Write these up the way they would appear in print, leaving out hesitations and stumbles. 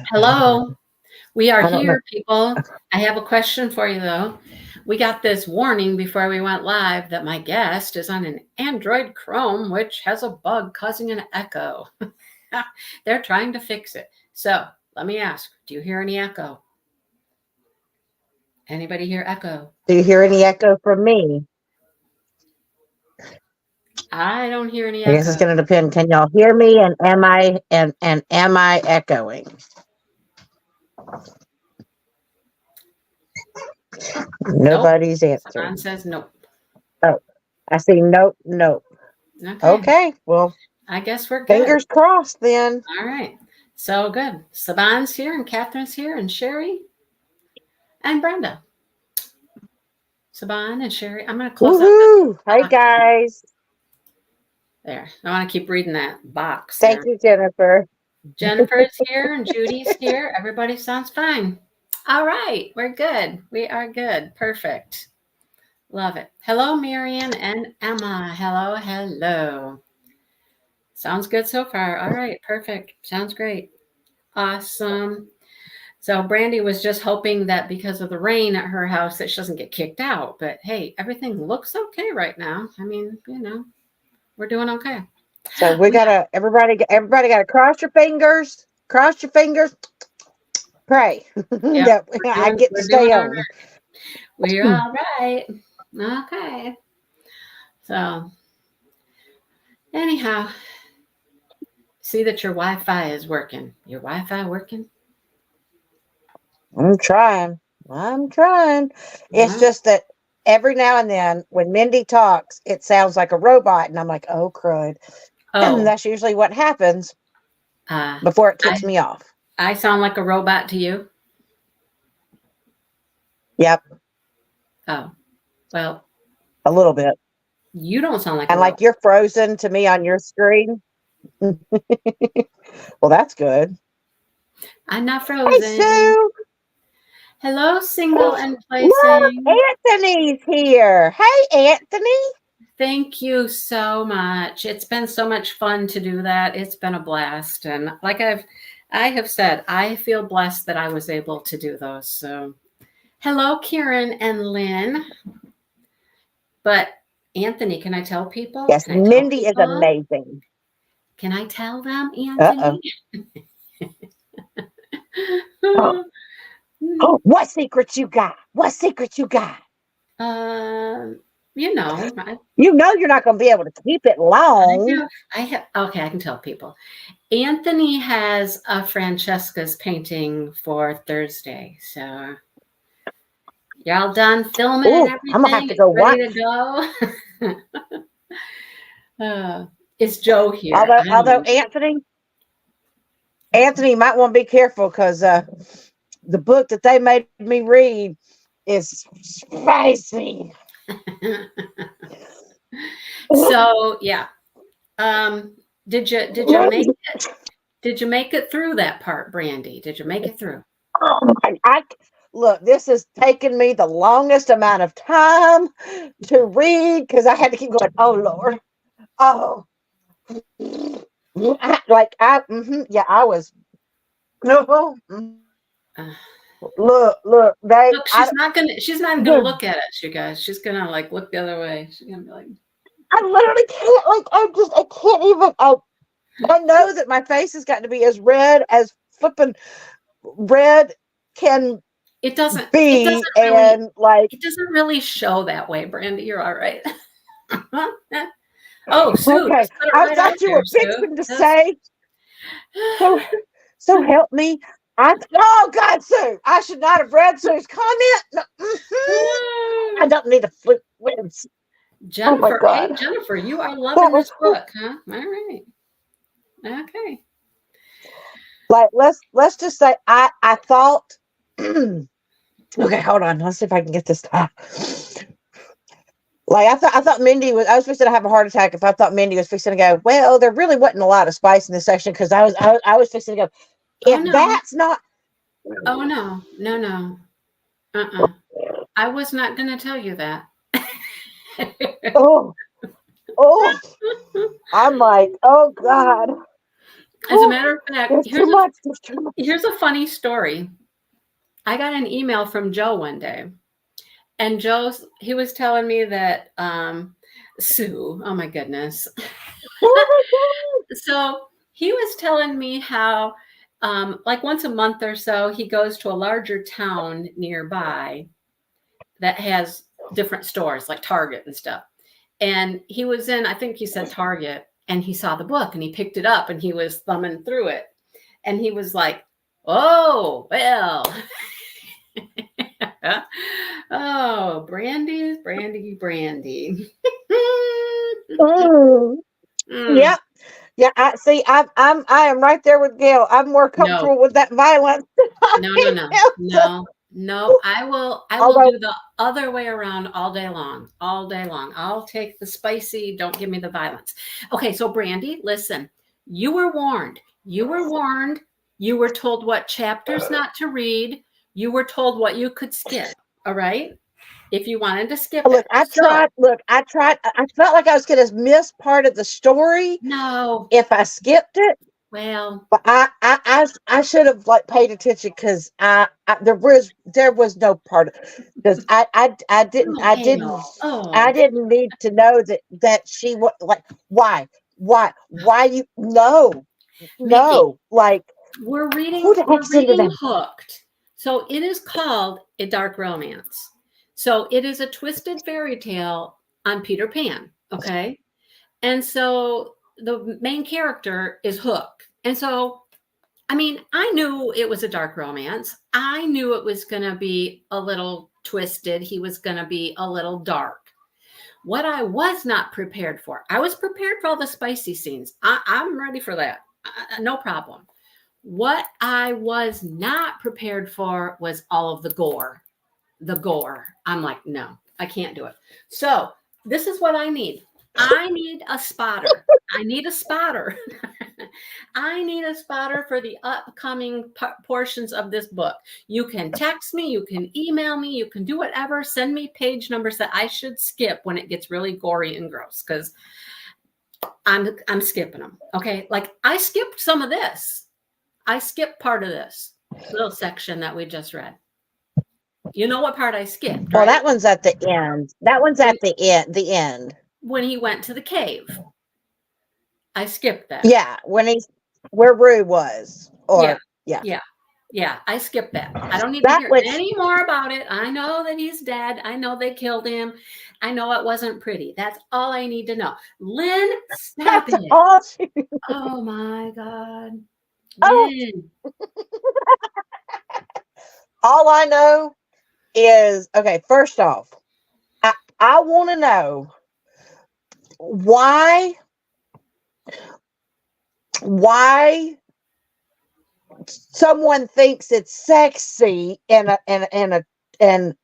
Hello, we are I don't know. here, people. I have a question for you, though. We got this warning before we went live that my guest is on an Android Chrome, which has a bug causing an echo. They're trying to fix it. So let me ask, do you hear any echo? Anybody hear echo? Do you hear any echo from me? I don't hear any I guess it's echo. going to depend. Can y'all hear me? And am I echoing? Nope. Nobody's Saban answering. says nope. Oh, I see. Nope, nope. Okay. Okay. Well, I guess we're good. fingers crossed then. All right. So good. Saban's here and Catherine's here and Sherry and Brenda. Saban and Sherry. I'm going to close out this Woohoo! Hey box guys. there. I want to keep reading that box Thank there. you, Jennifer. Jennifer's here and Judy's here. Everybody sounds fine. All right. We're good. We are good. Perfect. Love it. Hello, Marion and Emma. Hello, hello. Sounds good so far. All right. Perfect. Sounds great. Awesome. So Brandy was just hoping that because of the rain at her house that she doesn't get kicked out. But hey, everything looks okay right now. I mean, we're doing okay. So we We gotta everybody gotta cross your fingers. Cross your fingers. Pray Yep, that I get to we're doing stay all right. on. We're all right. Okay. So anyhow, see that your Wi-Fi is working. Your Wi-Fi working? I'm trying. I'm trying. It's Uh, just that every now and then when Mindy talks, it sounds like a robot, and I'm like, oh crud. oh, That's usually what happens uh, before it I kicks me off. I sound like a robot to you? Yep, Oh, well, a little bit. you don't sound like a And robot. like you're frozen to me on your screen. Well, that's good. I'm not Hey, frozen. Sue. Hello, single and Look, placing. Anthony's here. Hey, Anthony. Thank you so much. It's been so much fun to do that. It's been a blast. And like I have said, I feel blessed that I was able to do those. So hello, Kieran and Lynn. But Anthony, can I tell people? Yes, Can I tell Mindy is people? amazing. Can I tell them, Uh-oh. Anthony? Oh, oh, what secrets you got? What secrets you got? um, you know, I, You know you're not going to be able to keep it I long. have, I have, okay, I can tell people. Anthony has a Francesca's painting for Thursday. So y'all done filming and Oh, I'm going to have everything? to It's go ready watch. to go? Is Joe here? I don't Although know. Anthony might want to be careful because the book that they made me read is spicy. So yeah. Um, did you make it through that part, Brandy? Did you make it through? I look. This has taken me the longest amount of time to read because I had to keep going. Oh Lord. Oh, yeah. I was. No. Uh, Look. They. Look, she's not even gonna look at us, you guys. She's gonna like look the other way. She's gonna be like, I literally can't. Like. I can't even. I know that my face has got to be as red as flipping red can it doesn't it be, doesn't really and like. it doesn't really show that way, Brandy. You're all right. Oh, Sue, Okay, just put it I right out thought you there, were Sue. fixing to Just say so. So help me. Oh God, Sue, I should not have read Sue's comment. No, I don't need to flip wins. Oh my Jennifer. Hey, God, Jennifer, you are that loving was this book, huh? All right. Okay. like let's just say I thought. Okay, hold on. Let's see if I can get this time. Like I thought I was fixing to have a heart attack if I thought Mindy was fixing to go, well, there really wasn't a lot of spice in this section because I was fixing to go, Oh if no. that's not. Oh no. No, no. Uh-uh. I was not gonna tell you that. Oh, oh, I'm like, oh God. As a matter of fact, There's too much. There's too much. here's a funny story. I got an email from Joe one day, and he was telling me that Sue, oh my goodness. So he was telling me how like once a month or so, he goes to a larger town nearby that has different stores like Target and stuff. And he was in, I think he said Target, and he saw the book and he picked it up and he was thumbing through it. And he was like, oh, well. Oh, Brandy. Yep. Yeah, I am right there with Gail. I'm more comfortable with that violence. No. I will do the other way around all day long. I'll take the spicy, don't give me the violence. Okay, so Brandy, listen, you were warned. You were told what chapters not to read. You were told what you could skip. All right. If you wanted to skip it. I tried. I felt like I was going to miss part of the story. No. If I skipped it. Well. But I should have paid attention because there was no part of because I didn't need to know that she was why you no we're reading Hooked. So it is called a dark romance. So it is a twisted fairy tale on Peter Pan, okay? And so the main character is Hook. And so, I mean, I knew it was a dark romance. I knew it was going to be a little twisted. He was going to be a little dark. What I was not prepared for, I was prepared for all the spicy scenes. I'm ready for that. No problem. What I was not prepared for was all of the gore. I'm like, no, I can't do it. So this is what I need. I need a spotter. I need a spotter for the upcoming portions of this book. You can text me, you can email me, you can do whatever. Send me page numbers that I should skip when it gets really gory and gross, because I'm skipping them. Okay, like I skipped some of this. I skipped part of this little section that we just read. You know what part I skipped, right? Well, that one's at the end. The end. When he went to the cave. I skipped that. Yeah, where Rue was. Yeah, I skipped that. I don't need to hear any more about it. I know that he's dead. I know they killed him. I know it wasn't pretty. That's all I need to know. Lynn, stop it. Oh my God. Lynn. All I know is, okay, first off, I want to know why someone thinks it's sexy and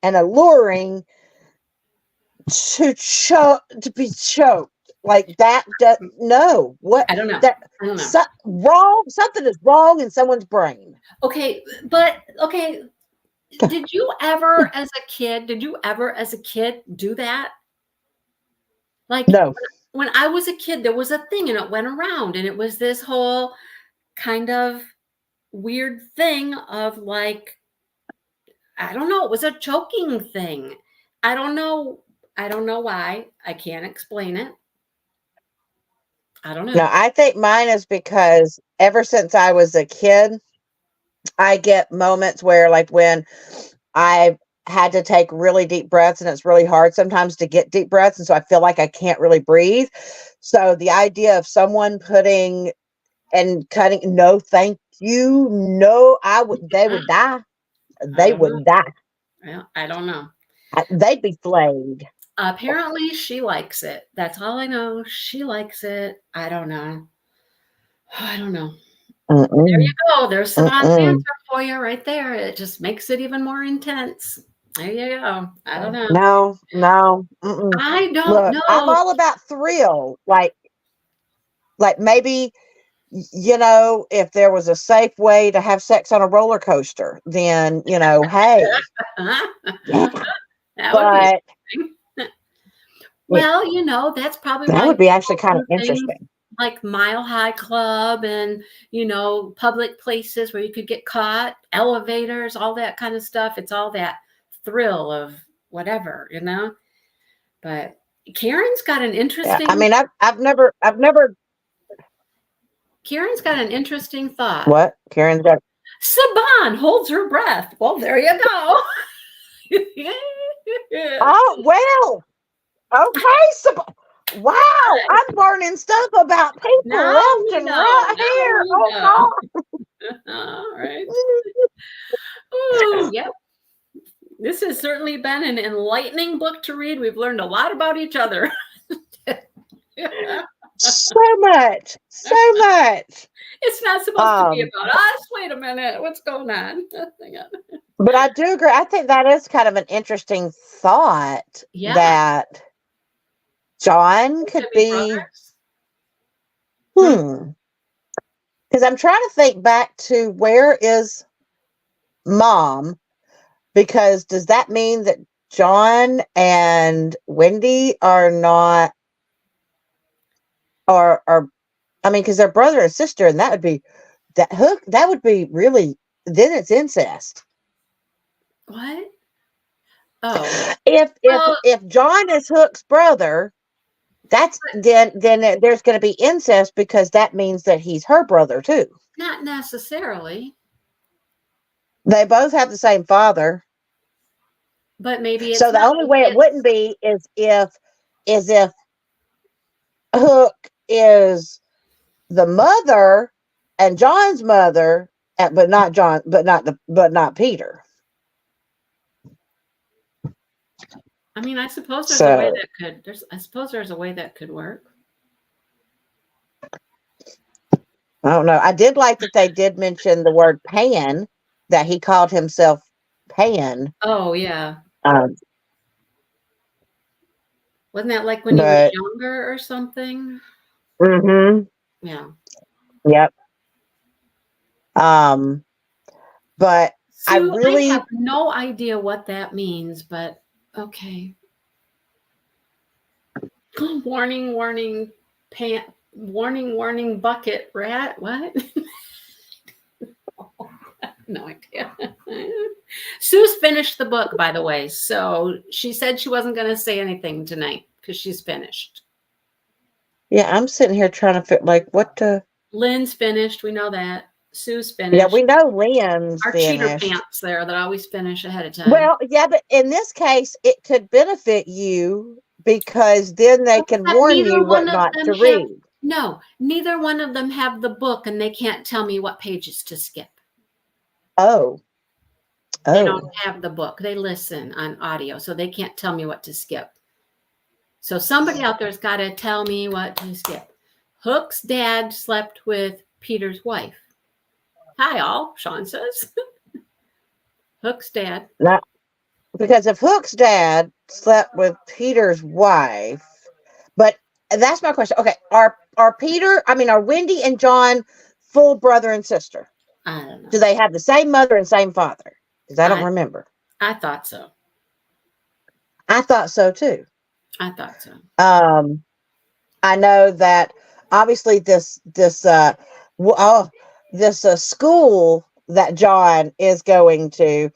alluring to be choked like that. No, what? I don't know. Wrong. Something is wrong in someone's brain. Okay, but okay. Did you ever, as a kid, do that? Like, no. When I was a kid, there was a thing and it went around, and it was this whole kind of weird thing of like, I don't know, it was a choking thing. I don't know why. I can't explain it. I don't know. No, I think mine is because ever since I was a kid, I get moments where, like, when I had to take really deep breaths, and it's really hard sometimes to get deep breaths, and so I feel like I can't really breathe. So the idea of someone putting and cutting, no, thank you, no, they would die. They would die. Well, I don't know. They'd be flayed. Apparently, she likes it. That's all I know. She likes it. I don't know. Mm-mm. There you go. There's some answer for you right there. It just makes it even more intense. There you go. I don't know. No. I don't know. I'm all about thrill. Like maybe, if there was a safe way to have sex on a roller coaster, then, hey. Well, that's probably that would be actually kind of interesting. like Mile High Club and, public places where you could get caught, elevators, all that kind of stuff. It's all that thrill of whatever. But Karen's got an Yeah. I interesting mean, I've never. Karen's got an interesting thought. What? Karen's got. Saban holds her breath. Well, there you go. Oh, well. Okay. So, wow. I'm learning stuff about people Now left we and know. right Now here. we Oh, know. All right. God. Ooh, yep. This has certainly been an enlightening book to read. We've learned a lot about each other. So much. So much. It's not supposed to be about us. Wait a minute. What's going on? Hang on. But I do agree. I think that is kind of an interesting thought Yeah. that John could be. Because I'm trying to think back to where is Mom? Because does that mean that John and Wendy are not, or I mean, because they're brother and sister, and that would be that would be really, then it's incest. What? Oh. If John is Hook's brother, that's then there's going to be incest because that means that he's her brother too. Not necessarily. They both have the same father. But maybe it's so the only way it wouldn't be is if Hook is the mother and John's mother, but not John, but not Peter. I mean, I suppose there's a way that could. I suppose there's a way that could work. I don't know. I did like that they did mention the word Pan, that he called himself Pan. Oh yeah. Wasn't that like when he was younger or something? Mm-hmm. Yeah. Yep. But Sue, I have no idea what that means, but okay. Warning, warning, warning, bucket, rat. What? No idea. Sue's finished the book, by the way. So she said she wasn't going to say anything tonight because she's finished. Yeah, I'm sitting here trying to fit what to. Lynn's finished. We know that. Sue's finished. Yeah, we know Lynn's Our finished. cheater pants there that always finish ahead of time. Well, yeah, but in this case, it could benefit you because then they can warn you what not to read. No, neither one of them have the book, and they can't tell me what pages to skip. Oh. They don't have the book. They listen on audio, so they can't tell me what to skip. So somebody out there's got to tell me what to skip. Hook's dad slept with Peter's wife. Hi, all, Sean says. Hook's dad. Not, because if Hook's dad slept with Peter's wife, but that's my question. Okay, are Wendy and John full brother and sister? I don't know. Do they have the same mother and same father? Because I don't remember. I thought so. I thought so too. I thought so. I know that obviously this school that John is going to,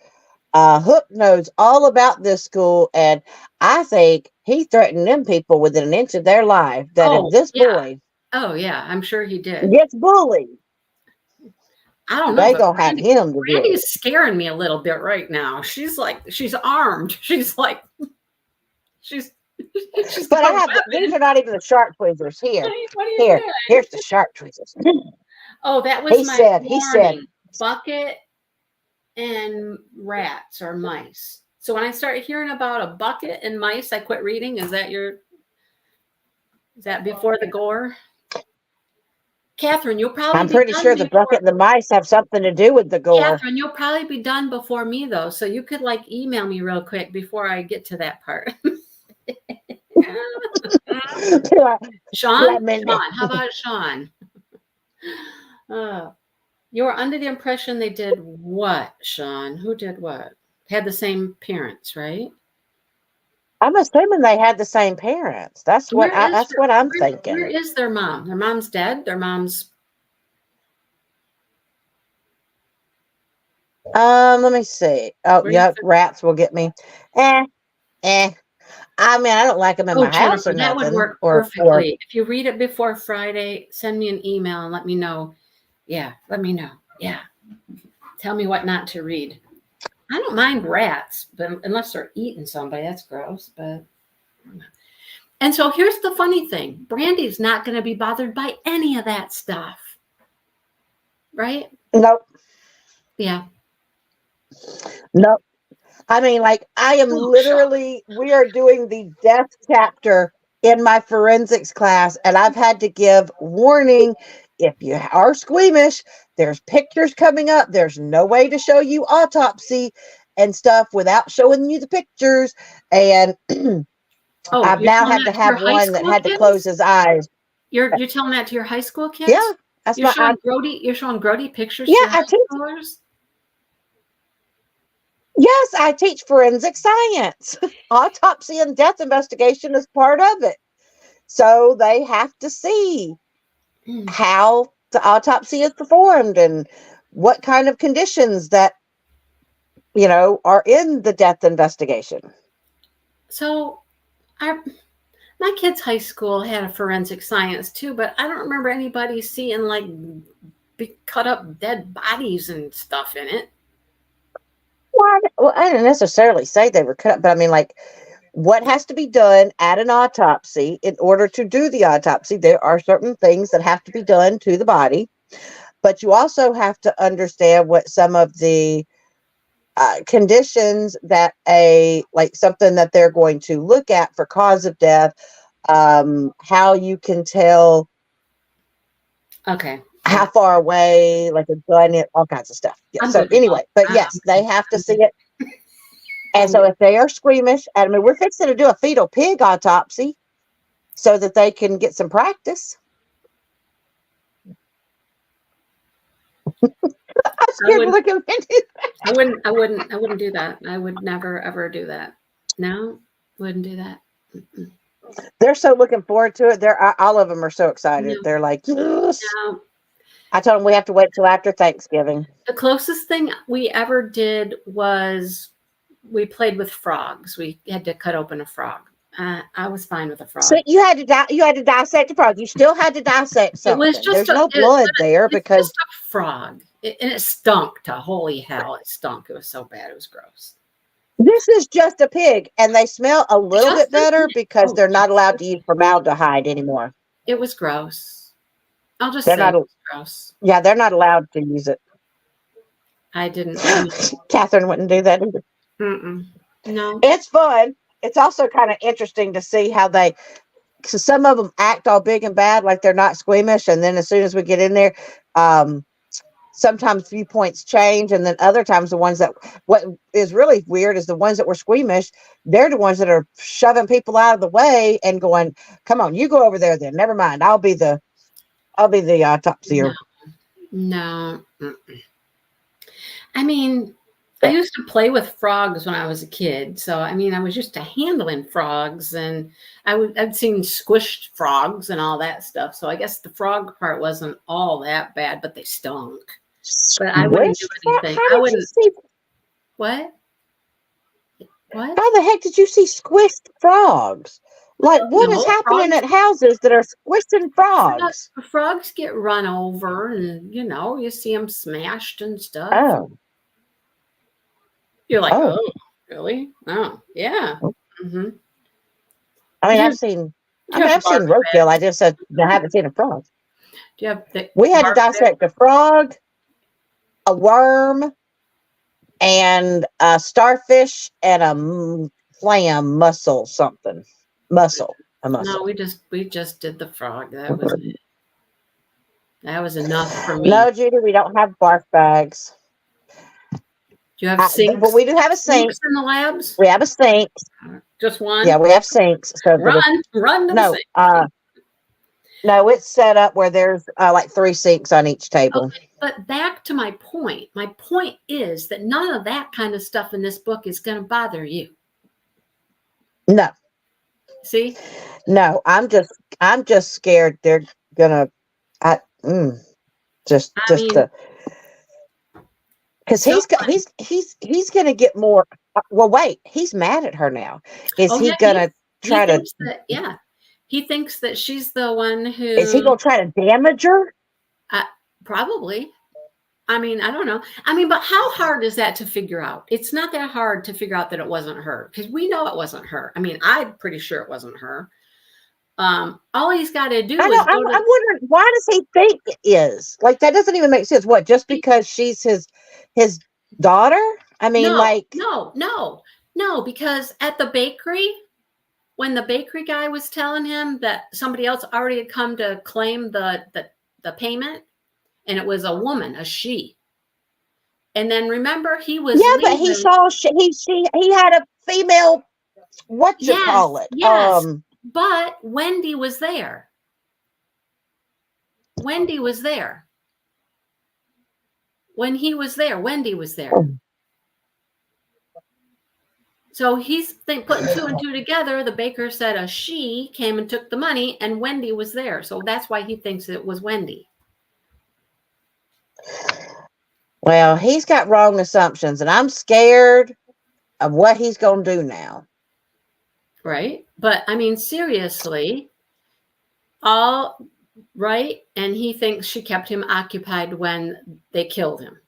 Hook knows all about this school, and I think he threatened them people within an inch of their life that if this boy, I'm sure he did, gets bullied, I don't know. They gonna have him. Randy's scaring me a little bit right now. She's armed. She's like, she's. But I have these are not even the shark tweezers. Here's the shark tweezers. Oh, that was he said bucket and rats or mice. So when I start hearing about a bucket and mice, I quit reading. Is that before the gore? Catherine, you'll probably I'm pretty sure the bucket and the mice have something to do with the gore. Catherine, you'll probably be done before me though. So you could email me real quick before I get to that part. Sean, how about Sean? You were under the impression they did what, Sean? Who did what? Had the same parents, right? I'm assuming they had the same parents. That's what Where is that's what I'm where thinking. is their mom? Their mom's dead. Their mom's Let me see. Oh, where is yep, rats will get me. Eh, eh. I mean, I don't like them in Oh, my house Jennifer, or that would nothing. work Or perfectly. If you read it before Friday, send me an email and let me know. Yeah, let me know. Yeah, tell me what not to read. I don't mind rats, but unless they're eating somebody, that's gross. But and so here's the funny thing: Brandy's not going to be bothered by any of that stuff, right? nope, Yeah. nope. I mean, like, I am Oh, shucks. literally, we are doing the death chapter in my forensics class, and I've had to give warning. If you are squeamish, there's pictures coming up. There's no way to show you autopsy and stuff without showing you the pictures. And Oh, I've you're now telling had that to to your have high one that school had to close kids? his eyes. You're telling that to your high school Yeah, kids? that's You're my, showing Grody. You're showing Grody pictures yeah, to your I high teach. schoolers. Yes, I teach forensic science. Autopsy and death investigation is part of it. So they have to see Mm. how the autopsy is performed and what kind of conditions that, are in the death investigation. So, our my kids' high school had a forensic science too, but I don't remember anybody seeing like big cut up dead bodies and stuff in it. Well, I didn't necessarily say they were cut up, but I mean, like, what has to be done at an autopsy in order to do the autopsy? There are certain things that have to be done to the body, but you also have to understand what some of the conditions that like something that they're going to look at for cause of death, how you can tell Okay, how yeah, far away, like a gun, all kinds of stuff. Yeah. I'm So good with all anyway, but that. yes, they have to I'm see good. it. And I'm so good. if they are squeamish, and I mean, we're fixing to do a fetal pig autopsy so that they can get some practice. I'm I scared to would. look at Mindy. I wouldn't. I wouldn't. I wouldn't do that. I would never ever do that. No, wouldn't do that. Mm-mm. They're so looking forward to it. They're all of them are so excited. No, They're like, yes. no. I told them we have to wait till after Thanksgiving. The closest thing we ever did was we played with frogs. We had to cut open a frog. I was fine with a So frog. you had to dissect the frog. You still had to dissect It was something. just There's a. no blood there It's because just a frog, and it stunk to holy hell. It stunk. It was so bad. It was gross. this is just a pig, and they smell a little Just bit a better pig. because Oh, they're not allowed to use formaldehyde anymore. it was gross. I'll just They're say not. it was gross. Yeah, they're not allowed to use it. I didn't. I mean, Catherine wouldn't do that either. mm-mm. No. It's fun. It's also kind of interesting to see how they. So some of them act all big and bad, like they're not squeamish, and then as soon as we get in there, um, sometimes viewpoints change, and then other times the ones that what is really weird is the ones that were squeamish, they're the ones that are shoving people out of the way and going, come on, you go over there then, never mind, I'll be the No. autopsier. No. I mean, I used to play with frogs when I was a kid. So, I mean, I was used to handling frogs and I'd seen squished frogs and all that stuff. So I guess the frog part wasn't all that bad, but they stunk. But I wouldn't do Squished anything. how I did you wouldn't. see What? What? how the heck did you see squished frogs? I Like, don't what is know. happening at houses that are squishing frogs? Frogs get run over and, you see them smashed and stuff. Oh, You're like, oh, oh, really? Oh, yeah. hmm I Do mean, you I've have, seen, do I you mean, have I've bark seen roadkill. I bags? just said I haven't seen a frog. Do you have the We had to bark bags? dissect a frog, a worm, and a starfish, and a clam mussel, something. A No, mussel. we just did the frog. That was enough for me. No, Judy, we don't have bark bags. Do you have But sinks? we do have a sink. Sinks in the labs? We have a sink. Just Yeah, one? we have sinks. So that Run to the no, sink. no, it's set up where there's like 3 sinks on each table. Okay, but back to my point. My point is that none of that kind of stuff in this book is going to bother you. No, See? no, I'm just scared they're gonna, I, just, I just mean, the, because someone, he's gonna get more. Well, wait, he's mad at her now. Is oh he yeah, he gonna he try to? thinks that, yeah. He thinks that she's the one Is he who, gonna try to damage her? uh, probably. I mean, I don't know. I mean, but how hard is that to figure out? It's not that hard to figure out that it wasn't her, because we know it wasn't her. I mean, I'm pretty sure it wasn't her. All he's got to I do know. is go I'm to, wondering, why does he think it is? Like, that doesn't even make sense. What? Just because she's his daughter? I mean, no, like, no, no, no, because at the bakery, when the bakery guy was telling him that somebody else already had come to claim the payment, and it was a woman, a she. And then remember, he was yeah, but he leaving. saw he had a female. What you Yes, call it? yes. But Wendy was there. Wendy was there. When he was there, Wendy was there. So he's putting two and two together. The baker said a she came and took the money, and Wendy was there. So that's why he thinks it was Wendy. Well, he's got wrong assumptions, and I'm scared of what he's gonna do now. Right? But I mean, seriously, all right. And he thinks she kept him occupied when they killed him.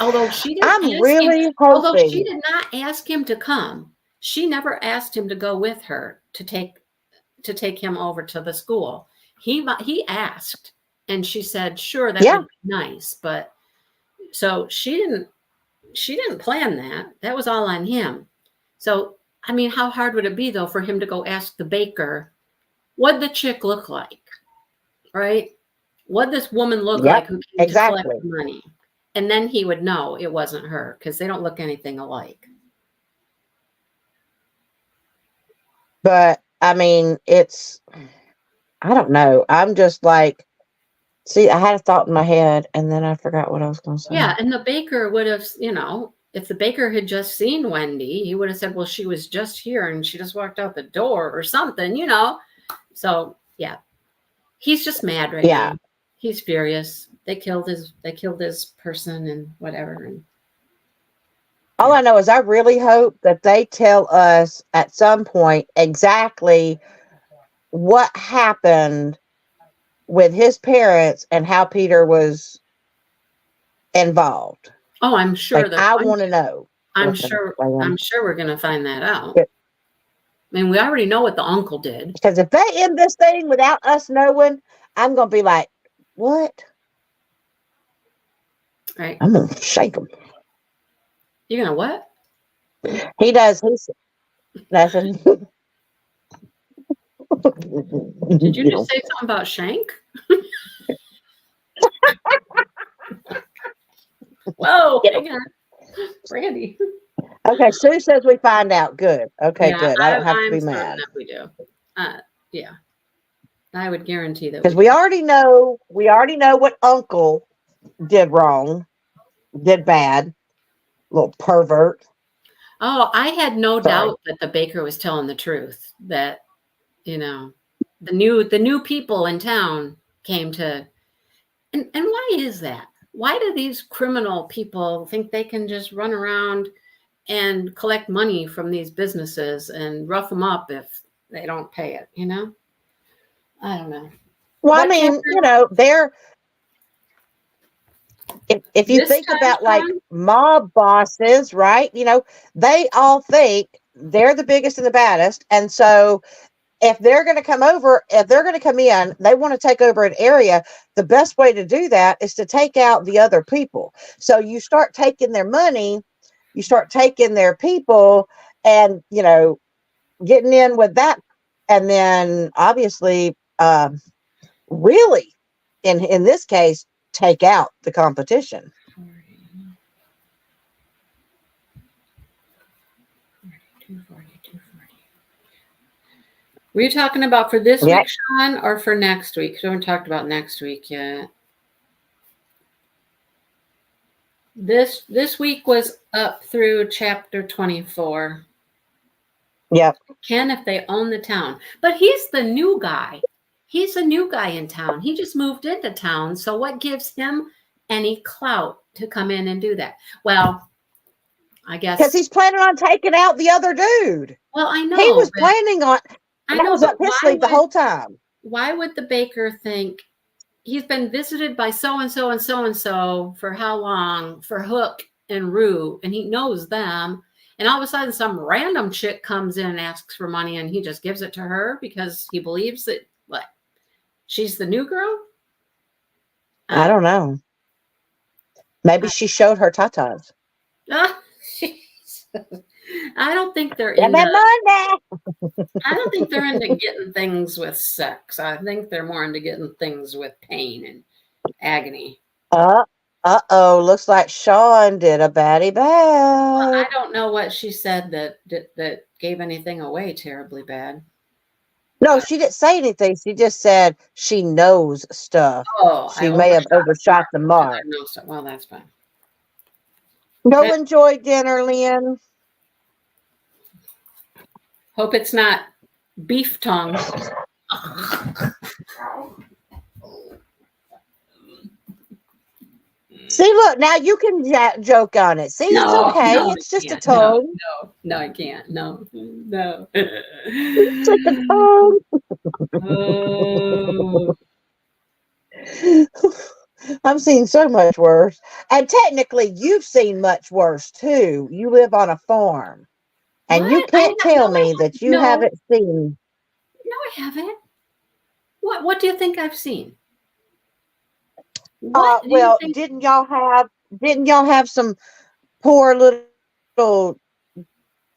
Although she didn't I'm ask him, really although she hoping. did not ask him to come. She never asked him to go with her to take him over to the school. He asked, and she said, "Sure, that Yeah, would be nice." But so she didn't plan that. That was all on him. So, I mean, how hard would it be though for him to go ask the baker, "What'd the chick look like?" Right? What'd this woman look yep, like who came to collect exactly. the money? And then he would know it wasn't her, because they don't look anything alike. But I mean, I don't know. I'm just like, see, I had a thought in my head, and then I forgot what I was going to Yeah, say. and the baker would have, if the baker had just seen Wendy, he would have said, "Well, she was just here and she just walked out the door," or something. So, yeah. He's just mad right Yeah. now. He's furious. They killed his person and whatever, and All yeah. I know is I really hope that they tell us at some point exactly what happened with his parents and how Peter was involved. Oh, I'm sure Like, they're I going want to to. know I'm what they're sure I'm saying. sure we're going to find that out. I mean, we already know what the uncle did, Because if they end this thing without us knowing, I'm going to be like, what? right? I'm going to shake him. You're going to what? He does. He's nothing. Did you You just know. say something about Shank? Whoa, You know. hang on. Brandy. Okay, Sue says we find out. Good. Okay, Yeah, good. I don't have to I'm be certain mad. that we do. Yeah, I would guarantee that Because we do. we already know what Uncle did wrong, did bad, little pervert. Oh, I had no Sorry. doubt that the baker was telling the truth. That you know, the new people in town came to, and why is that? Why do these criminal people think they can just run around and collect money from these businesses and rough them up if they don't pay it? I don't know. Well, I But mean, Catherine, they're if you this think time, about like Sean, mob bosses, right? They all think they're the biggest and the baddest. And so if they're going to come over, if they're going to come in, they want to take over an area. The best way to do that is to take out the other people. So you start taking their money, you start taking their people, and, getting in with that. And then obviously, really, in this case, take out the competition. 240. Were you talking about for this Yeah. week, Sean, or for next week? We haven't talked about next week yet. This week was up through chapter 24. Yep. Can if they own the town. But he's the new guy. He's a new guy in town. He just moved into town. So what gives him any clout to come in and do that? Well, I Because guess. he's planning on taking out the other dude. Well, I He know, was but planning on, I that know, was but up his sleeve the whole time. why would the baker think he's been visited by so and so and so and so for how long? For Hook and Rue, and he knows them. And all of a sudden, some random chick comes in and asks for money, and he just gives it to her because he believes that what she's the new girl. I don't know. Maybe Uh, she showed her tatas. I don't think they're Get into. that money. I don't think they're into getting things with sex. I think they're more into getting things with pain and agony. Uh, uh-oh. Looks like Sean did a baddie Well, I bad. don't know what she said that gave anything away terribly bad. No, she didn't say anything. She just said she knows stuff. Oh, I She may have overshot the mark overshot the because I mark. know so. Well, that's fine. Go Eh, enjoy dinner, Lynn. hope it's not beef tongue. See, look, now you can joke on it. See, it's No, okay. no, It's I just a can't. No, tongue. no, no, I can't. No, no. It's just a tongue. Oh, I've seen so much worse. And technically, you've seen much worse too. You live on a farm. And you what? I can't have no, tell I me haven't. that you No, haven't seen. no, I haven't. What do you think I've seen? What do you Well, think? didn't y'all have some poor little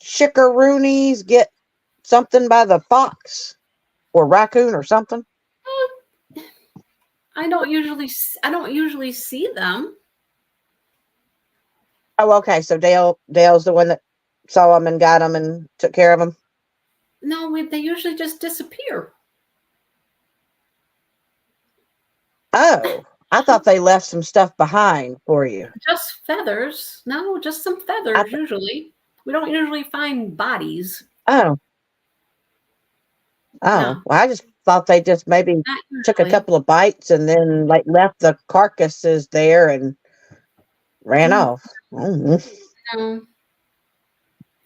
chickaroonies get something by the fox or raccoon or something? I don't usually see them. Oh, okay. So Dale's the one that saw them and got them and took care of them. No, they usually just disappear. Oh, I thought they left some stuff behind for you. Just feathers. No, just some I feathers th- usually. We don't usually find bodies. oh, oh. No, Well, I just thought they just maybe not took a usually. couple of bites and then like left the carcasses there and ran Mm, off. Mm. no.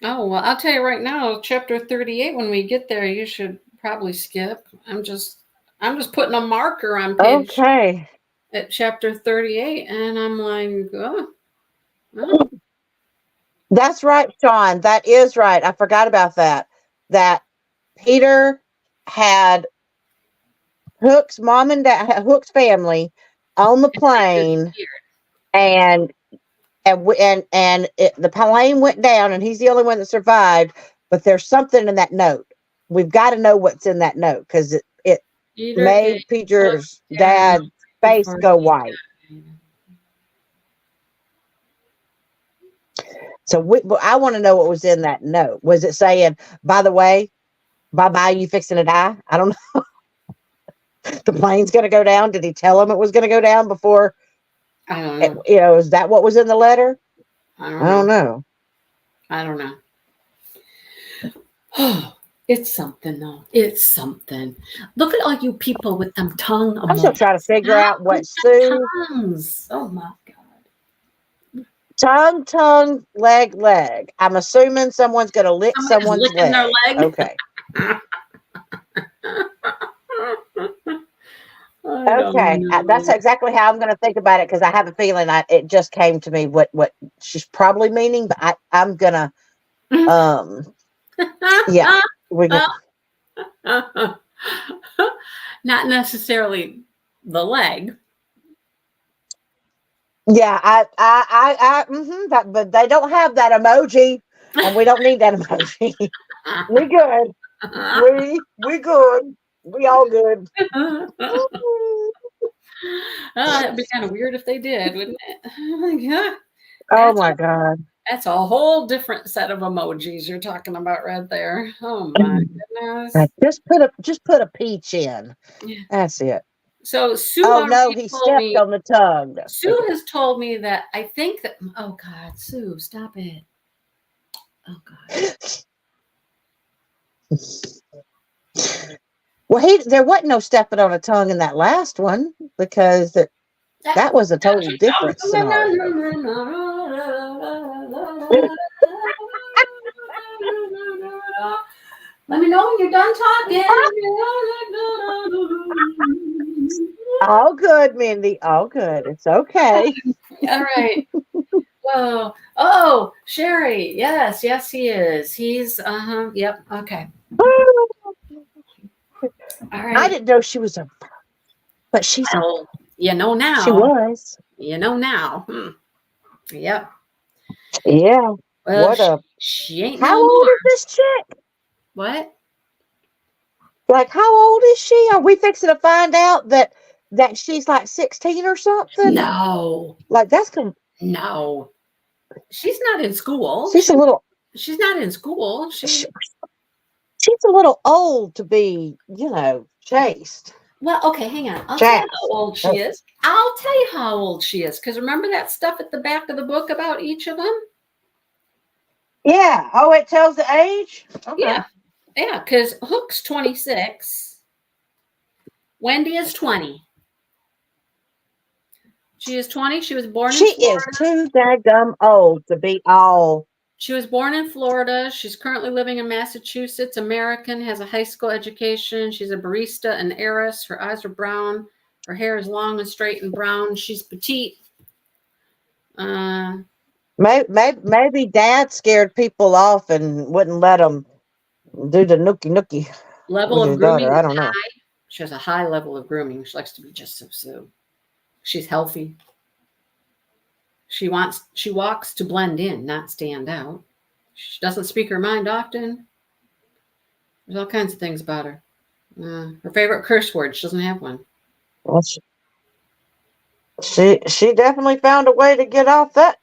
Oh, well, I'll tell you right now, chapter 38, when we get there, you should probably skip. I'm just putting a marker on page Okay. at chapter 38, and I'm like, oh. That's right, Sean. That is right. I forgot about that. That Peter had Hook's mom and dad, Hook's family on the They plane, disappeared. and the plane went down, and he's the only one that survived. But there's something in that note. We've got to know what's in that note because it Peter gave made Hook Peter's dad a note dad's face before go he white. died. So I want to know what was in that note. Was it saying, by the way, bye bye, you fixing to die? I don't know. The plane's going to go down. Did he tell him it was going to go down before? I don't know. Is that what was in the letter? I don't I don't know. know. I don't know. Oh, it's something though. It's something. Look at all you people with them tongue I'm still emojis. trying to figure Stop out with what the Sue tongues. Oh my god. tongue, leg. I'm assuming someone's going to lick Somebody's someone's licking their leg. leg. Okay. I don't Okay. That's know. exactly how I'm going to think about it because I have a feeling it just came to me what she's probably meaning, but I'm going to, um, yeah, we can. Not necessarily the leg. Yeah, but they don't have that emoji, and we don't need that emoji. We good. We good. We all good. It'd be kind of weird if they did, wouldn't it? Yeah, Oh that's my a God. that's a whole different set of emojis you're talking about right there. Oh my goodness. Just put a peach in. Yeah. That's it. So Sue Oh no, already he told stepped me. on the tongue. Sue has told me that I think that. Oh God, Sue, stop it. Oh God. Well, there wasn't no stepping on a tongue in that last one because that was a total different scenario. Let me know when you're done talking. All good, Mindy. All good. It's okay. All right. Whoa. Oh, Sherry. Yes, yes, he is. He's Yep. Okay. All I right. didn't know she was a, but she's a. Well, you know now. She was. You know now. Yep. Yeah. Well, What a. she ain't How no old more. is this chick? What? Like, how old is she? Are we fixing to find out that she's like 16 or something? No. Like, that's No. She's not in school. she's a little. She's not in school. She's a little old to be, chased. Well, okay, hang on. I'll tell you how old she is. I'll tell you how old she is. Because remember that stuff at the back of the book about each of them? Yeah. Oh, it tells the age? Okay. Yeah. Yeah, because Hook's 26. Wendy is 20. She is 20. She was born in Florida. She is too daggum old to be all. She was born in Florida. She's currently living in Massachusetts. American, has a high school education. She's a barista and heiress. Her eyes are brown. Her hair is long and straight and brown. She's petite. Maybe Dad scared people off and wouldn't let them do the nookie Level with of his grooming daughter. I is don't know. high. She has a high level of grooming. She likes to be just so. She's healthy. She walks to blend in, not stand out. She doesn't speak her mind often. There's all kinds of things about her. Her favorite curse word, she doesn't have one. Well, she definitely found a way to get off that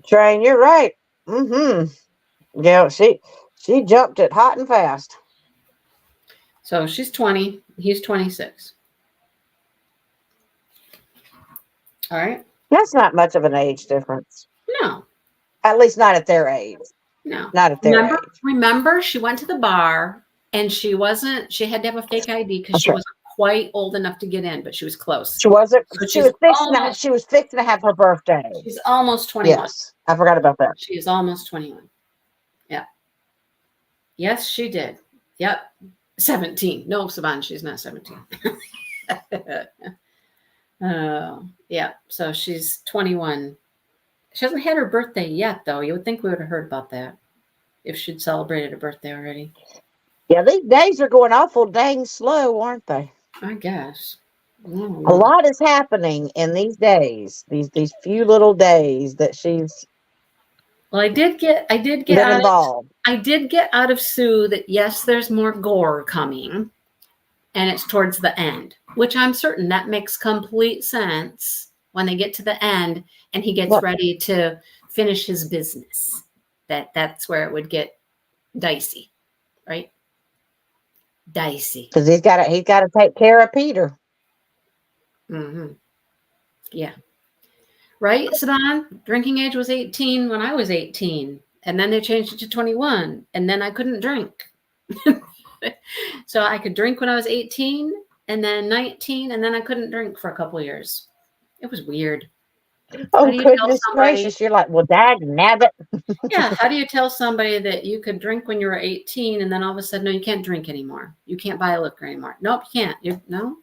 train. You're right. Mm-hmm. Yeah, she jumped it hot and fast. So she's 20. He's 26. All right. That's not much of an age difference. No. At least not at their age. No. Not at their age. Remember, she went to the bar and she had to have a fake ID because she wasn't quite old enough to get in, but she was close. She wasn't. So she was fixing to have her birthday. She's almost 21. Yes, I forgot about that. She is almost 21. Yeah. Yes, she did. Yep. 17. No, Saban, she's not 17. Yeah. So she's 21. She hasn't had her birthday yet, though. You would think we would have heard about that if she'd celebrated her birthday already. Yeah, these days are going awful dang slow, aren't they? I guess. A lot is happening in these days. These few little days that she's. Well, I did get involved. I did get out of Sue that yes, there's more gore coming, and it's towards the end, which I'm certain that makes complete sense when they get to the end and he gets ready to finish his business. That's where it would get dicey, right? Dicey. Because he's got to take care of Peter. Mm-hmm. Yeah. Right, Saban? Drinking age was 18 when I was 18. And then they changed it to 21. And then I couldn't drink. So I could drink when I was 18 and then 19. And then I couldn't drink for a couple of years. It was weird. Oh, goodness gracious. You're like, well, dag nabbit. Yeah. How do you tell somebody that you could drink when you were 18 and then all of a sudden, no, you can't drink anymore. You can't buy a liquor anymore. Nope, you can't. No.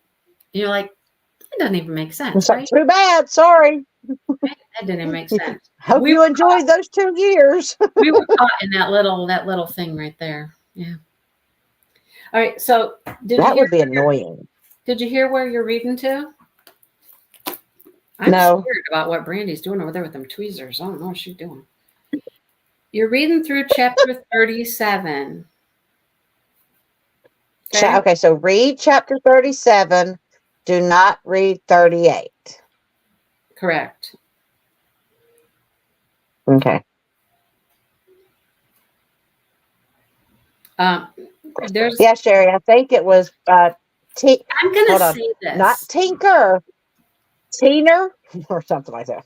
You're like, it doesn't even make sense. It's right? Too bad. Sorry. That didn't make sense. Hope you enjoyed those 2 years. We were caught in that little thing right there. Yeah. All right. So that would be annoying. Did you hear where you're reading to? I'm scared about what Brandy's doing over there with them tweezers. I don't know what she's doing. You're reading through chapter 37. Okay, so read chapter 37. Do not read 38. Correct. Okay. Yeah, Sherry, I think it was I'm going to say this. Not Tinker. Teener or something like that.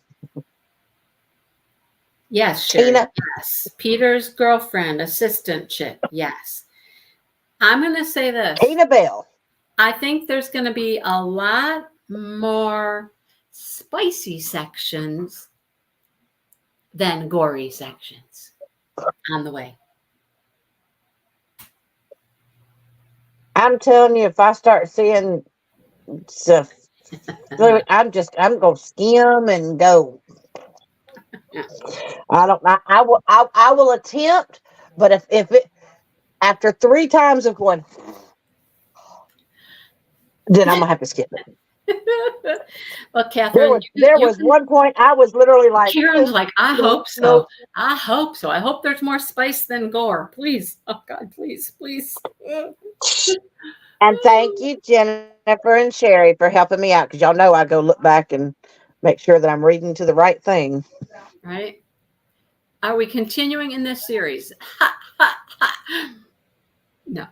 Yes, Sherry. Tina. Yes. Peter's girlfriend, assistant chick. Yes. I'm going to say this. Tina Bell. I think there's going to be a lot more spicy sections than gory sections on the way. I'm telling you, if I start seeing stuff, I'm gonna skim and go. Yeah. I will attempt, but if it after 3 times of going, then I'm gonna have to skip it. Well, Catherine, There you was can. one point I was literally like, Karen's like, I no, hope no. so. I hope so. I hope there's more spice than gore. Please. Oh, God, please, please. And thank you, Jennifer and Sherry, for helping me out, because y'all know I go look back and make sure that I'm reading to the right thing. Right? Are we continuing in this series? Ha, ha, ha. No.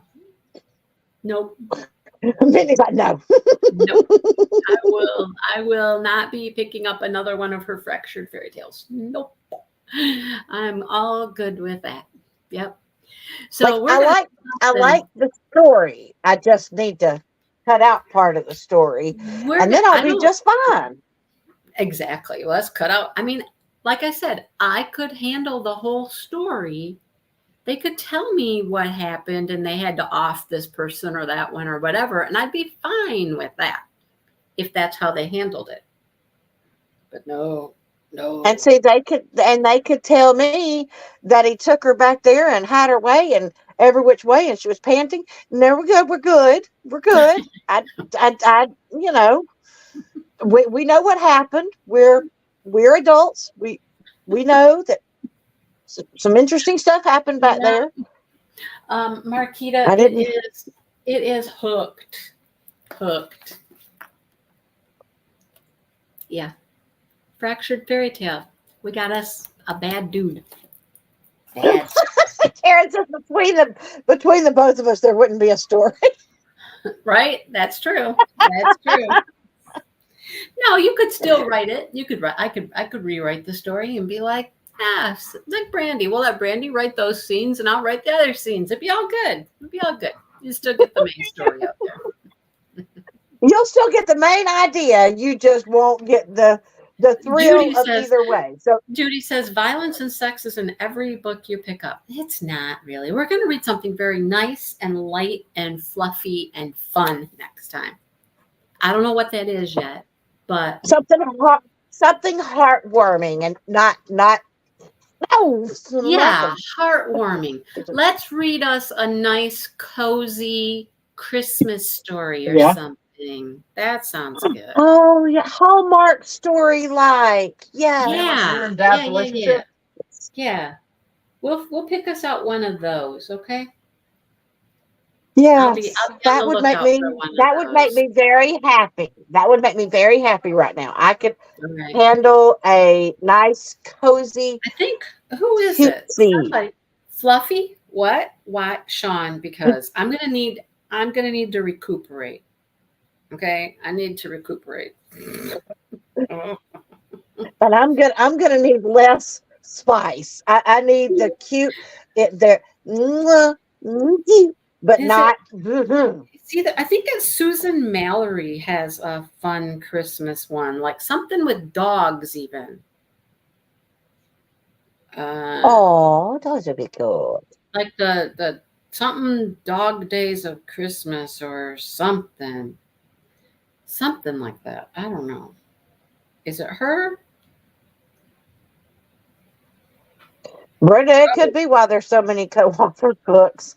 Nope. Minnie's like, no. Nope. I will not be picking up another one of her fractured fairy tales. Nope. I'm all good with that. Yep. Like So we're gonna I then like the story. I just need to cut out part of the story, and then I'll I be don't just fine. exactly. Let's cut out. I mean, like I said, I could handle the whole story. They could tell me what happened and they had to off this person or that one or whatever, and I'd be fine with that if that's how they handled it. But no, And no. see, they could tell me that he took her back there and had her way and every which way, and she was panting. No, we're good. We're good. We're good. You know, we know what happened. We're adults. We know that some interesting stuff happened back Yeah. there. Marquita, I didn't. it is hooked. Hooked. Yeah. Fractured fairy tale. We got us a bad dude. Bad. Karen says between the both of us, there wouldn't be a story. Right? That's true. That's true. No, you could still write it. You could write. I could rewrite the story and be like, like Brandy. We'll let Brandy write those scenes, and I'll write the other scenes. It'd be all good. It'd be all good. You still get the main story out there. You'll still get the main idea. You just won't get the thrill Judy of says. either way. So Judy says violence and sex is in every book you pick up. It's not really. We're going to read something very nice and light and fluffy and fun next time. I don't know what that is yet, but something heartwarming and not no yeah, nothing. heartwarming. Let's read us a nice, cozy Christmas story or Yeah. something. That sounds good. Oh yeah, Hallmark story like yes. Yeah, Your and Dad's yeah. relationship. Yeah. We'll pick us out one of those, okay? I'll be Yes, on the lookout for one of that would make those. me very happy. That would make me very happy right now. I could All right. handle a nice, cozy, I think who is it? cutesy. Somebody. Fluffy? What? Why, Sean? Because I'm gonna need to recuperate. Okay, I need to recuperate. And I'm gonna need less spice. I need the cute, the but Is it? not. Mhm. It's either. I think it's Susan Mallory has a fun Christmas one, like something with dogs, even. Uh, Oh, those would be cool. like the something dog days of Christmas or something like that. I don't know. Is it her? Brenda, it could be why there's so many co-author books.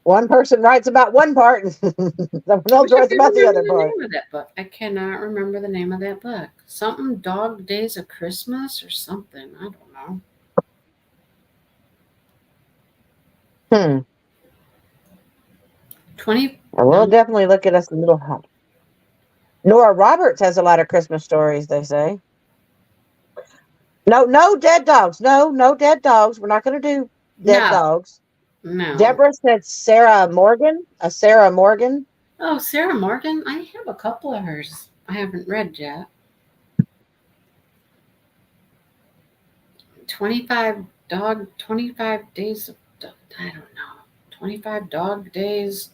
One person writes about one part, and someone I else wish I writes could about the remember other the part. name of that book. I cannot remember the name of that book. Something Dog Days of Christmas or something. I don't know. Hmm. 20 I will no. definitely look at us a little hot. Nora Roberts has a lot of Christmas stories, they say. No, no dead dogs. No, no dead dogs. We're not going to do dead No. dogs. No. Deborah said Sarah Morgan, a Sarah Morgan. Oh, Sarah Morgan. I have a couple of hers I haven't read yet. 25 days of, I don't know, 25 dog days.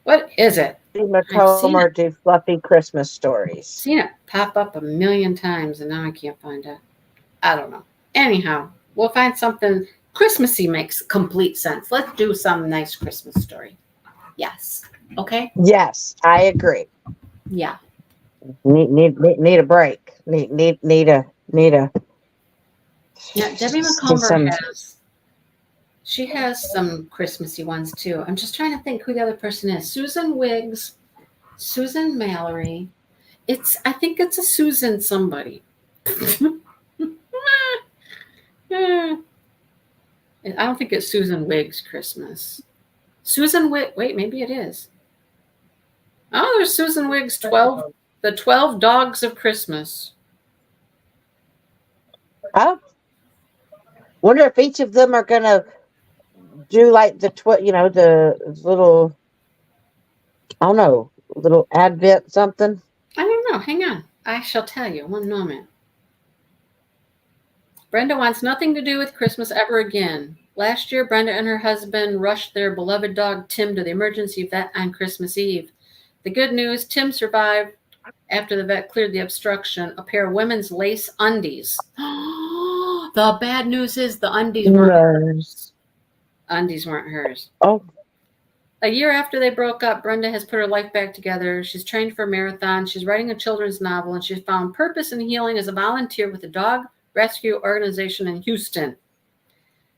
What is it? I've Macomber do fluffy Christmas stories. seen it pop up a million times and now I can't find it. I don't know. Anyhow, we'll find something Christmassy makes complete sense. Let's do some nice Christmas story. Yes. Okay? Yes, I agree. Yeah. Need a break. Need a Yeah, Debbie Macomber has some Christmassy ones too. I'm just trying to think who the other person is. Susan Wiggs, Susan Mallory. I think it's a Susan somebody. I don't think it's Susan Wiggs Christmas. Susan Wiggs, wait, maybe it is. Oh, there's Susan Wiggs 12 Dogs of Christmas. Oh, wonder if each of them are gonna do like the the little, I don't know, little Advent something. I don't know. Hang on. I shall tell you. One moment. Brenda wants nothing to do with Christmas ever again. Last year, Brenda and her husband rushed their beloved dog Tim to the emergency vet on Christmas Eve. The good news, Tim survived after the vet cleared the obstruction. A pair of women's lace undies. The bad news is the undies weren't hers. Undies weren't hers. Oh. A year after they broke up, Brenda has put her life back together. She's trained for a marathon. She's writing a children's novel, and she's found purpose and healing as a volunteer with a dog rescue organization in Houston.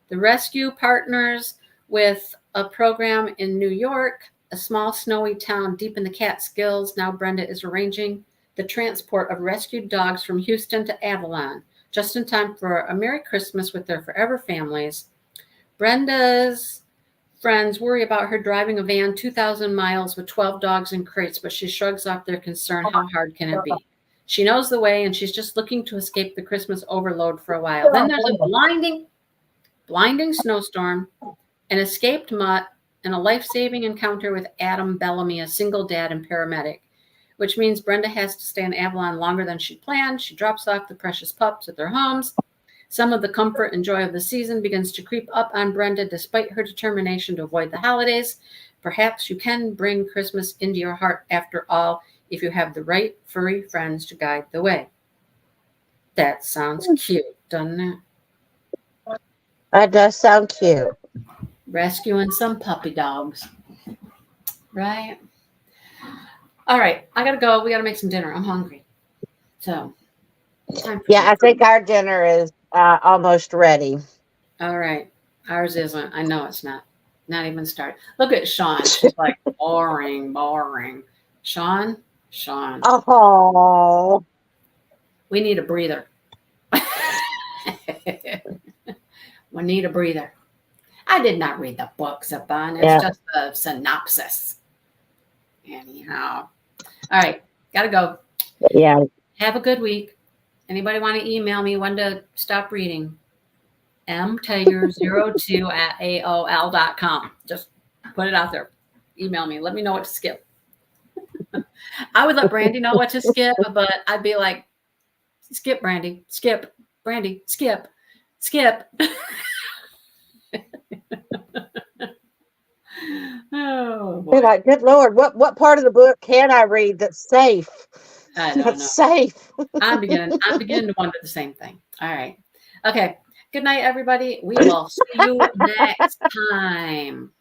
The rescue partners with a program in New York, a small snowy town deep in the Catskills. Now Brenda is arranging the transport of rescued dogs from Houston to Avalon, just in time for a Merry Christmas with their forever families. Brenda's friends worry about her driving a van 2,000 miles with 12 dogs in crates, but she shrugs off their concern. How hard can it be? She knows the way, and she's just looking to escape the Christmas overload for a while. Then there's a blinding snowstorm, an escaped mutt, and a life-saving encounter with Adam Bellamy, a single dad and paramedic, which means Brenda has to stay in Avalon longer than she planned. She drops off the precious pups at their homes. Some of the comfort and joy of the season begins to creep up on Brenda despite her determination to avoid the holidays. Perhaps you can bring Christmas into your heart after all if you have the right furry friends to guide the way. That sounds cute, doesn't it? That does sound cute. Rescuing some puppy dogs. Right? All right. I got to go. We got to make some dinner. I'm hungry. So, yeah, I think our dinner is almost ready. All right. Ours isn't. I know it's not. Not even started. Look at Sean. She's like, boring. Sean. Oh. We need a breather. We need a breather. I did not read the book, Saban. It's just a synopsis. Anyhow. All right. Gotta go. Yeah. Have a good week. Anybody want to email me when to stop reading? mtaylor02@aol.com. Just put it out there. Email me. Let me know what to skip. I would let Brandy know what to skip, but I'd be like, skip, Brandy. Skip. Brandy. Skip. Oh, boy. You're like, good Lord, what part of the book can I read that's safe? I don't know. Safe. I'm beginning to wonder the same thing. All right. Okay. Good night, everybody. We will see you next time.